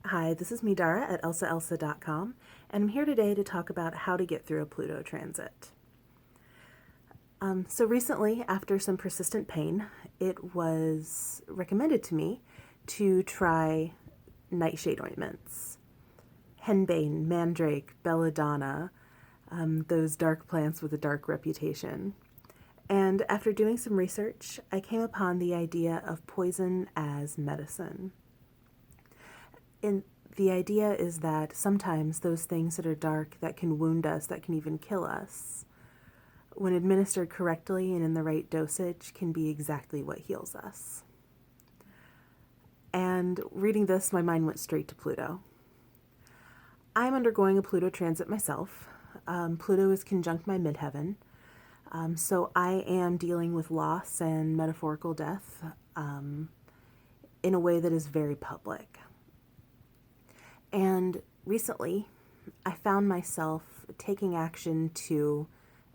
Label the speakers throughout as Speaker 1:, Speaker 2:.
Speaker 1: Hi, this is me, Dara, at elsaelsa.com, and I'm here today to talk about how to get through a Pluto transit. So recently, after some persistent pain, it was recommended to me to try nightshade ointments. Henbane, mandrake, belladonna, those dark plants with a dark reputation. And after doing some research, I came upon the idea of poison as medicine. And the idea is that sometimes those things that are dark, that can wound us, that can even kill us, when administered correctly and in the right dosage, can be exactly what heals us. And reading this, my mind went straight to Pluto. I'm undergoing a Pluto transit myself. Pluto is conjunct my midheaven, so I am dealing with loss and metaphorical death in a way that is very public. And recently, I found myself taking action to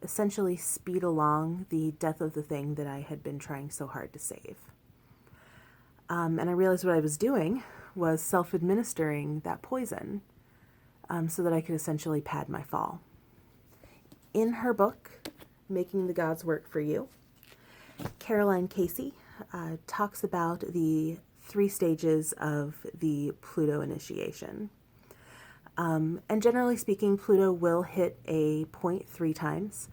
Speaker 1: essentially speed along the death of the thing that I had been trying so hard to save. And I realized what I was doing was self-administering that poison so that I could essentially pad my fall. In her book, Making the Gods Work for You, Caroline Casey talks about the 3 stages of the Pluto initiation. And generally speaking, Pluto will hit a point 3 times.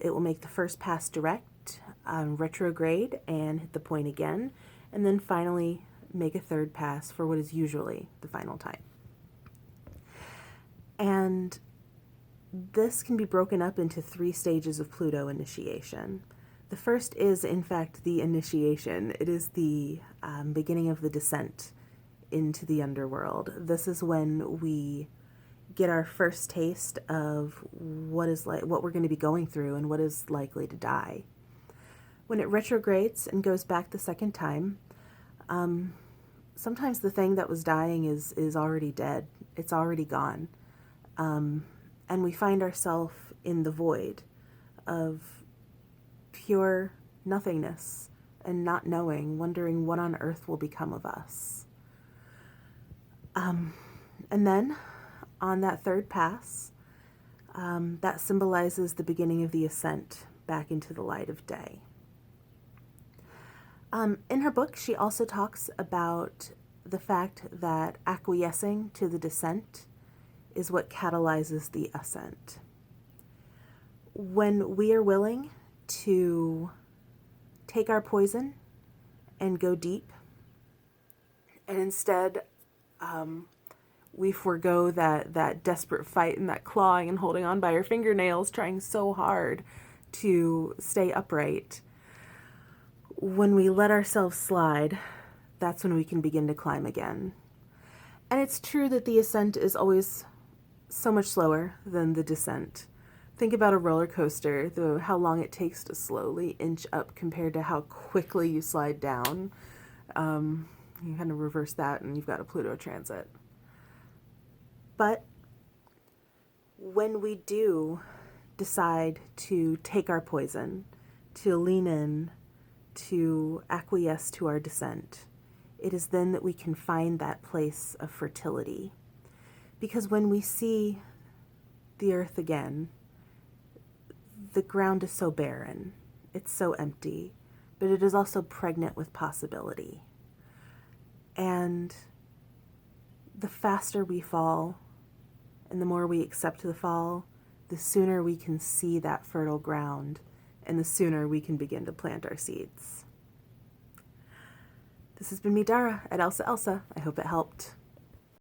Speaker 1: It will make the first pass direct, retrograde, and hit the point again, and then finally make a third pass for what is usually the final time. And this can be broken up into 3 stages of Pluto initiation. The first is, in fact, the initiation. It is the beginning of the descent into the underworld. This is when we get our first taste of what we're going to be going through and what is likely to die. When it retrogrades and goes back the second time, sometimes the thing that was dying is already dead. It's already gone. And we find ourselves in the void of pure nothingness and not knowing, wondering what on earth will become of us. And then on that third pass, that symbolizes the beginning of the ascent back into the light of day. In her book, she also talks about the fact that acquiescing to the descent is what catalyzes the ascent. When we are willing to take our poison and go deep, and instead we forego that desperate fight and that clawing and holding on by our fingernails, trying so hard to stay upright. When we let ourselves slide, that's when we can begin to climb again. And it's true that the ascent is always so much slower than the descent. Think about a roller coaster, how long it takes to slowly inch up compared to how quickly you slide down. You kind of reverse that and you've got a Pluto transit. But when we do decide to take our poison, to lean in, to acquiesce to our descent, it is then that we can find that place of fertility. Because when we see the earth again, the ground is so barren, it's so empty, but it is also pregnant with possibility. And the faster we fall, and the more we accept the fall, the sooner we can see that fertile ground, and the sooner we can begin to plant our seeds. This has been me, Dara, at Elsa Elsa. I hope it helped.